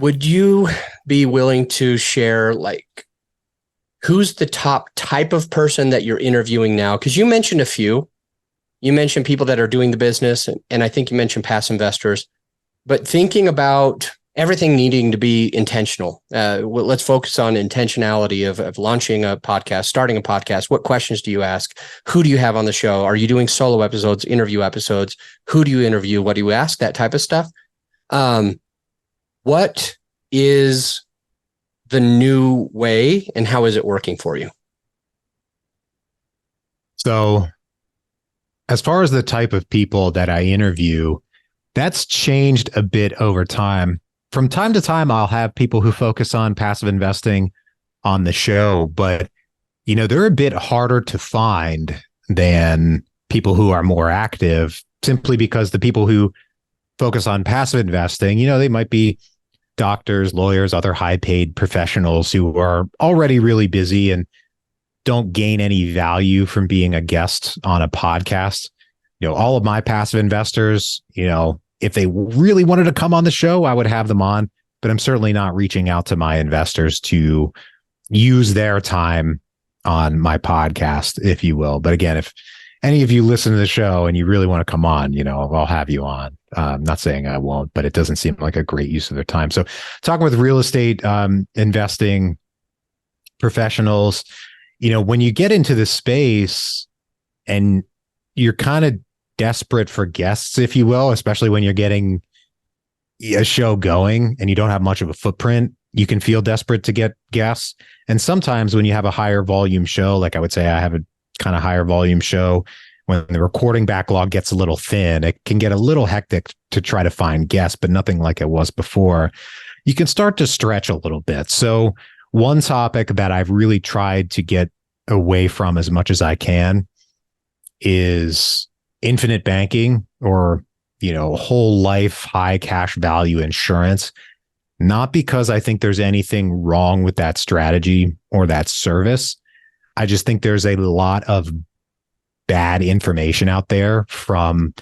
Would you be willing to share, like, who's the top type of person that you're interviewing now? Because you mentioned a few. You mentioned people that are doing the business, and I think you mentioned past investors. But thinking about everything needing to be intentional, let's focus on intentionality of launching a podcast, starting a podcast. What questions do you ask? Who do you have on the show? Are you doing solo episodes, interview episodes? Who do you interview? What do you ask? That type of stuff. What is the new way and how is it working for you? So as far as the type of people that I interview, that's changed a bit over time. From time to time, I'll have people who focus on passive investing on the show, but they're a bit harder to find than people who are more active, simply because the people who focus on passive investing, they might be doctors, lawyers, other high-paid professionals who are already really busy and don't gain any value from being a guest on a podcast. All of my passive investors, if they really wanted to come on the show, I would have them on, but I'm certainly not reaching out to my investors to use their time on my podcast, if you will. But again, if any of you listen to the show and you really want to come on, I'll have you on. I'm not saying I won't, but it doesn't seem like a great use of their time. So talking with real estate investing professionals, when you get into this space and you're kind of desperate for guests, if you will, especially when you're getting a show going and you don't have much of a footprint, you can feel desperate to get guests. And sometimes when you have a higher volume show, like I would say I have a kind of higher volume show, when the recording backlog gets a little thin, it can get a little hectic to try to find guests, but nothing like it was before. You can start to stretch a little bit. So one topic that I've really tried to get away from as much as I can is infinite banking, or, whole life, high cash value insurance. Not because I think there's anything wrong with that strategy or that service. I just think there's a lot of bad information out there from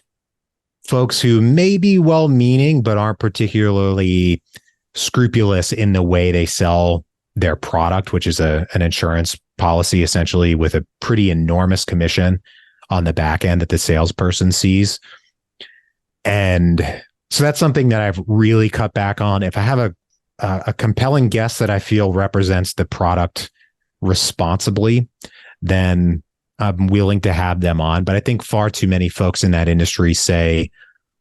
folks who may be well-meaning, but aren't particularly scrupulous in the way they sell their product, which is an insurance policy, essentially, with a pretty enormous commission on the back end that the salesperson sees. And so that's something that I've really cut back on. If I have a compelling guest that I feel represents the product responsibly, then I'm willing to have them on. But I think far too many folks in that industry say,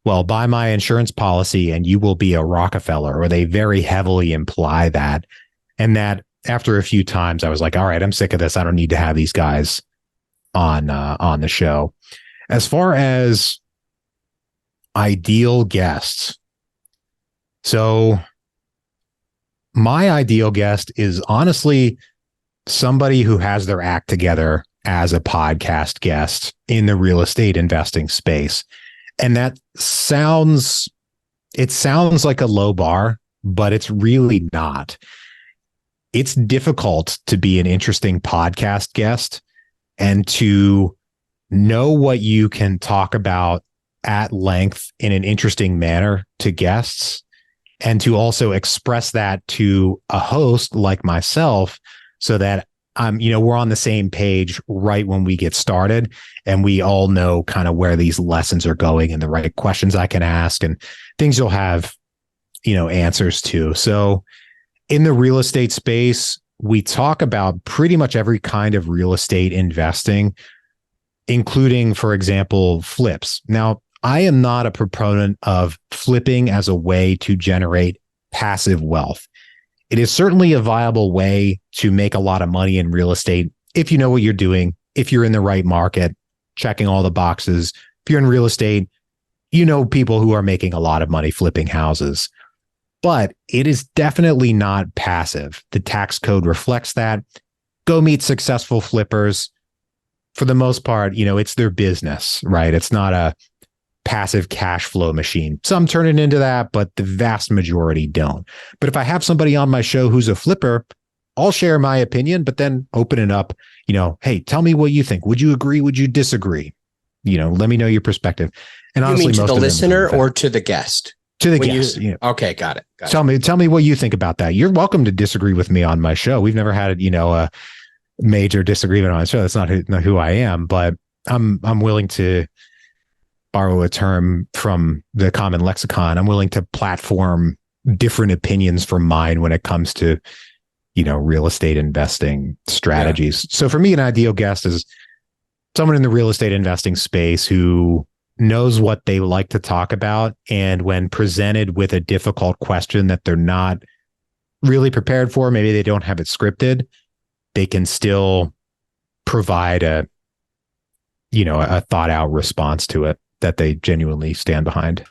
well, buy my insurance policy and you will be a Rockefeller, or they very heavily imply that. And that after a few times, I was like, all right, I'm sick of this. I don't need to have these guys on the show. As far as ideal guests, so my ideal guest is honestly somebody who has their act together as a podcast guest in the real estate investing space. And that sounds like a low bar, but it's really not. It's difficult to be an interesting podcast guest and to know what you can talk about at length in an interesting manner to guests, and to also express that to a host like myself, so that we're on the same page right when we get started, and we all know kind of where these lessons are going and the right questions I can ask and things you'll have, answers to. So in the real estate space, we talk about pretty much every kind of real estate investing, including, for example, flips. Now, I am not a proponent of flipping as a way to generate passive wealth. It is certainly a viable way to make a lot of money in real estate if you know what you're doing, if you're in the right market, checking all the boxes. If you're in real estate, people who are making a lot of money flipping houses. But it is definitely not passive. The tax code reflects that. Go meet successful flippers. For the most part, it's their business, right? It's not a passive cash flow machine. Some turn it into that, but the vast majority don't. But if I have somebody on my show who's a flipper, I'll share my opinion, but then open it up, hey, tell me what you think. Would you agree? Would you disagree? Let me know your perspective. And honestly, you mean to most the of them listener or to the guest? To the when guests. Okay, got it. Tell me what you think about that. You're welcome to disagree with me on my show. We've never had, a major disagreement on the show. That's not who I am, but I'm willing to borrow a term from the common lexicon. I'm willing to platform different opinions from mine when it comes to, real estate investing strategies. Yeah. So for me, an ideal guest is someone in the real estate investing space who knows what they like to talk about. And when presented with a difficult question that they're not really prepared for, maybe they don't have it scripted, they can still provide a thought out response to it that they genuinely stand behind.